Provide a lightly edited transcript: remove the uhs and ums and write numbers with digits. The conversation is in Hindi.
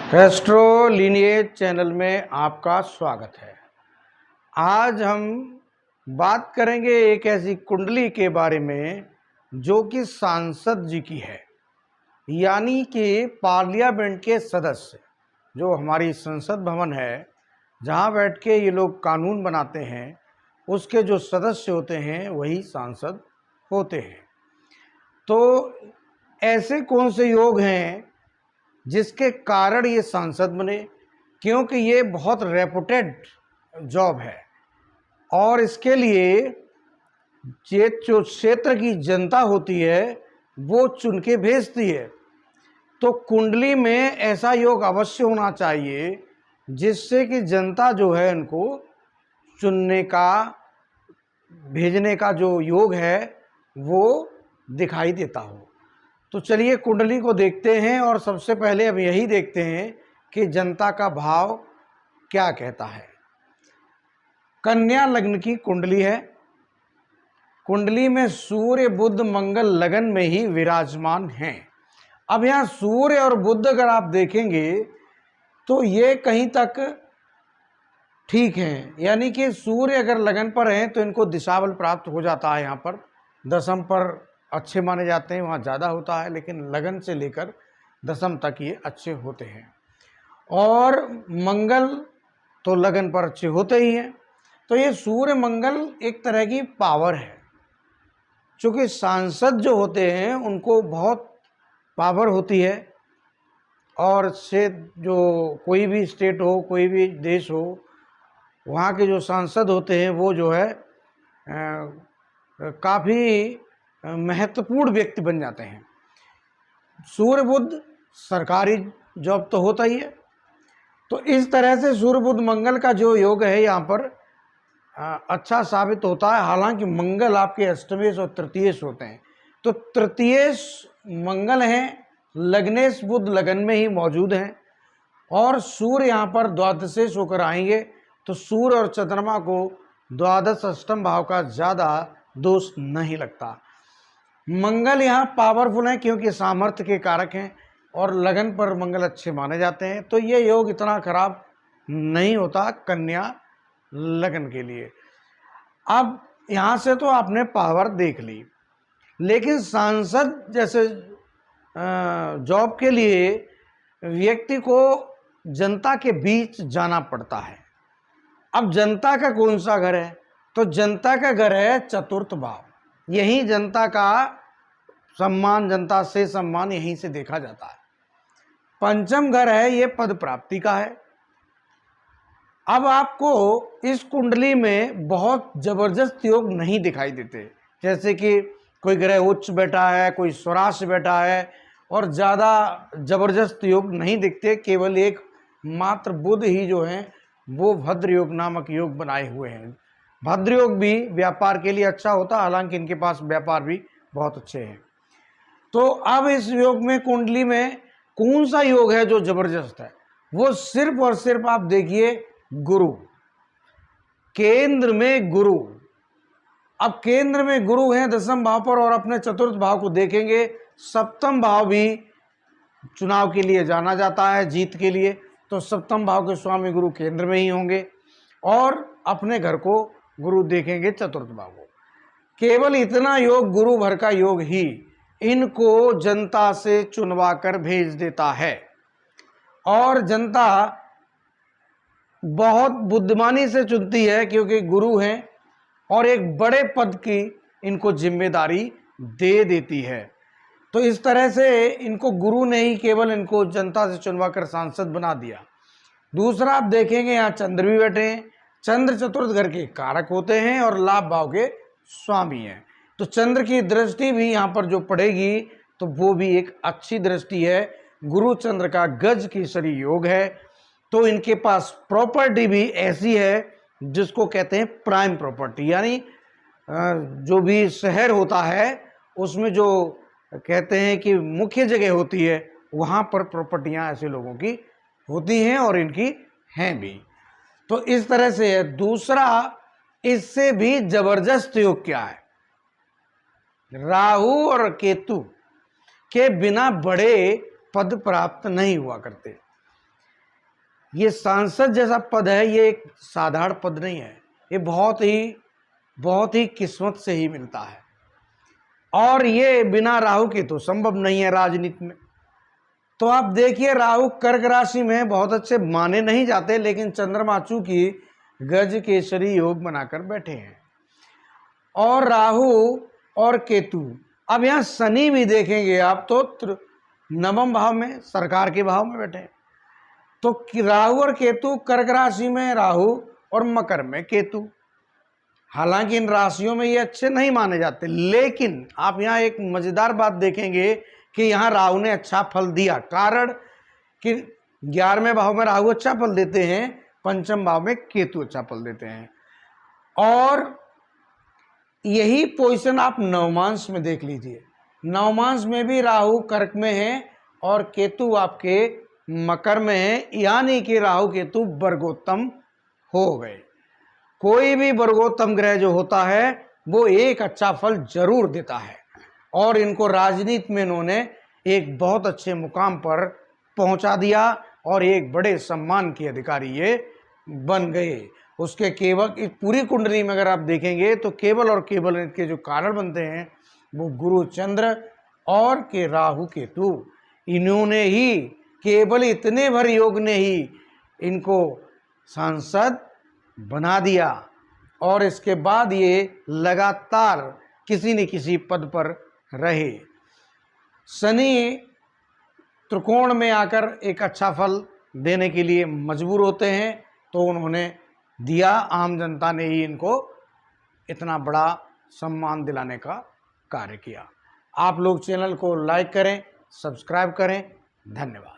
एस्ट्रो लीनिएज चैनल में आपका स्वागत है। आज हम बात करेंगे एक ऐसी कुंडली के बारे में जो कि सांसद जी की है, यानी कि पार्लियामेंट के सदस्य, जो हमारी संसद भवन है जहां बैठ के ये लोग कानून बनाते हैं, उसके जो सदस्य होते हैं वही सांसद होते हैं। तो ऐसे कौन से योग हैं जिसके कारण ये सांसद बने, क्योंकि ये बहुत रेपुटेड जॉब है और इसके लिए ये जो क्षेत्र की जनता होती है वो चुन के भेजती है। तो कुंडली में ऐसा योग अवश्य होना चाहिए जिससे कि जनता जो है इनको चुनने का, भेजने का जो योग है वो दिखाई देता हो। तो चलिए कुंडली को देखते हैं और सबसे पहले अब यही देखते हैं कि जनता का भाव क्या कहता है। कन्या लग्न की कुंडली है। कुंडली में सूर्य बुध मंगल लगन में ही विराजमान हैं। अब यहाँ सूर्य और बुध अगर आप देखेंगे तो ये कहीं तक ठीक हैं, यानी कि सूर्य अगर लगन पर हैं तो इनको दिशा बल प्राप्त हो जाता है। यहाँ पर दशम पर अच्छे माने जाते हैं, वहाँ ज़्यादा होता है, लेकिन लगन से लेकर दशम तक ये अच्छे होते हैं। और मंगल तो लगन पर अच्छे होते ही हैं। तो ये सूर्य मंगल एक तरह की पावर है। चूँकि सांसद जो होते हैं उनको बहुत पावर होती है, और से जो कोई भी स्टेट हो, कोई भी देश हो, वहाँ के जो सांसद होते हैं वो जो है काफ़ी महत्वपूर्ण व्यक्ति बन जाते हैं। सूर्य बुध सरकारी जॉब तो होता ही है। तो इस तरह से सूर्य बुध मंगल का जो योग है यहाँ पर अच्छा साबित होता है। हालांकि मंगल आपके अष्टमेश और तृतीयेश होते हैं, तो तृतीयेश मंगल हैं, लग्नेश बुध लगन में ही मौजूद हैं, और सूर्य यहाँ पर द्वादशेश होकर आएंगे। तो सूर्य और चंद्रमा को द्वादश अष्टम भाव का ज़्यादा दोष नहीं लगता। मंगल यहाँ पावरफुल हैं क्योंकि सामर्थ्य के कारक हैं और लगन पर मंगल अच्छे माने जाते हैं। तो ये योग इतना खराब नहीं होता कन्या लगन के लिए। अब यहाँ से तो आपने पावर देख ली, लेकिन सांसद जैसे जॉब के लिए व्यक्ति को जनता के बीच जाना पड़ता है। अब जनता का कौन सा घर है? तो जनता का घर है चतुर्थ भाव। यही जनता का सम्मान, जनता से सम्मान यहीं से देखा जाता है। पंचम घर है ये पद प्राप्ति का है। अब आपको इस कुंडली में बहुत जबरदस्त योग नहीं दिखाई देते, जैसे कि कोई ग्रह उच्च बैठा है, कोई स्वराष्ट्र बैठा है, और ज़्यादा जबरदस्त योग नहीं दिखते। केवल एक मात्र बुध ही जो है वो भद्र योग नामक योग बनाए हुए हैं। भद्र योग भी व्यापार के लिए अच्छा होता, हालांकि इनके पास व्यापार भी बहुत अच्छे हैं। तो अब इस योग में, कुंडली में कौन सा योग है जो जबरदस्त है? वो सिर्फ और सिर्फ आप देखिए गुरु, केंद्र में गुरु। अब केंद्र में गुरु हैं दसम भाव पर, और अपने चतुर्थ भाव को देखेंगे। सप्तम भाव भी चुनाव के लिए जाना जाता है, जीत के लिए। तो सप्तम भाव के स्वामी गुरु केंद्र में ही होंगे, और अपने घर को गुरु देखेंगे चतुर्थ भाव को। केवल इतना योग, गुरु भर का योग ही इनको जनता से चुनवा कर भेज देता है, और जनता बहुत बुद्धिमानी से चुनती है क्योंकि गुरु हैं, और एक बड़े पद की इनको जिम्मेदारी दे देती है। तो इस तरह से इनको गुरु ने ही केवल इनको जनता से चुनवा कर सांसद बना दिया। दूसरा आप देखेंगे यहाँ चंद्र भी बैठे हैं। चंद्र चतुर्थ घर के कारक होते हैं और लाभ भाव के स्वामी हैं। तो चंद्र की दृष्टि भी यहाँ पर जो पड़ेगी तो वो भी एक अच्छी दृष्टि है। गुरु चंद्र का गज केसरी योग है। तो इनके पास प्रॉपर्टी भी ऐसी है जिसको कहते हैं प्राइम प्रॉपर्टी, यानी जो भी शहर होता है उसमें जो कहते हैं कि मुख्य जगह होती है, वहाँ पर प्रॉपर्टियाँ ऐसे लोगों की होती हैं, और इनकी हैं भी। तो इस तरह से है। दूसरा, इससे भी जबरदस्त योग क्या है? राहु और केतु के बिना बड़े पद प्राप्त नहीं हुआ करते। ये सांसद जैसा पद है, ये एक साधारण पद नहीं है, ये बहुत ही किस्मत से ही मिलता है। और ये बिना राहु के तो संभव नहीं है राजनीति में। तो आप देखिए, राहु कर्क राशि में बहुत अच्छे माने नहीं जाते, लेकिन चंद्रमा चूंकि गज केसरी योग बनाकर बैठे हैं। और राहु और केतु, अब यहाँ शनि भी देखेंगे आप तो नवम भाव में, सरकार के भाव में बैठे हैं। तो राहु और केतु, कर्क राशि में राहु और मकर में केतु। हालांकि इन राशियों में ये अच्छे नहीं माने जाते, लेकिन आप यहाँ एक मजेदार बात देखेंगे कि यहाँ राहु ने अच्छा फल दिया। कारण कि 11वें भाव में राहु अच्छा फल देते हैं, पंचम भाव में केतु अच्छा फल देते हैं। और यही पोजीशन आप नवमांश में देख लीजिए, नवमांश में भी राहु कर्क में है और केतु आपके मकर में है, यानी कि राहु केतु वर्गोत्तम हो गए। कोई भी वर्गोत्तम ग्रह जो होता है वो एक अच्छा फल जरूर देता है, और इनको राजनीति में इन्होंने एक बहुत अच्छे मुकाम पर पहुंचा दिया और एक बड़े सम्मान के अधिकारी ये बन गए। उसके केवल इस पूरी कुंडली में अगर आप देखेंगे तो केवल और केवल इनके जो कारण बनते हैं वो गुरु चंद्र और के राहु केतु, इन्होंने ही, केवल इतने भर योग ने ही इनको सांसद बना दिया। और इसके बाद ये लगातार किसी न किसी पद पर रहे। शनि त्रिकोण में आकर एक अच्छा फल देने के लिए मजबूर होते हैं, तो उन्होंने दिया। आम जनता ने ही इनको इतना बड़ा सम्मान दिलाने का कार्य किया। आप लोग चैनल को लाइक करें, सब्सक्राइब करें। धन्यवाद।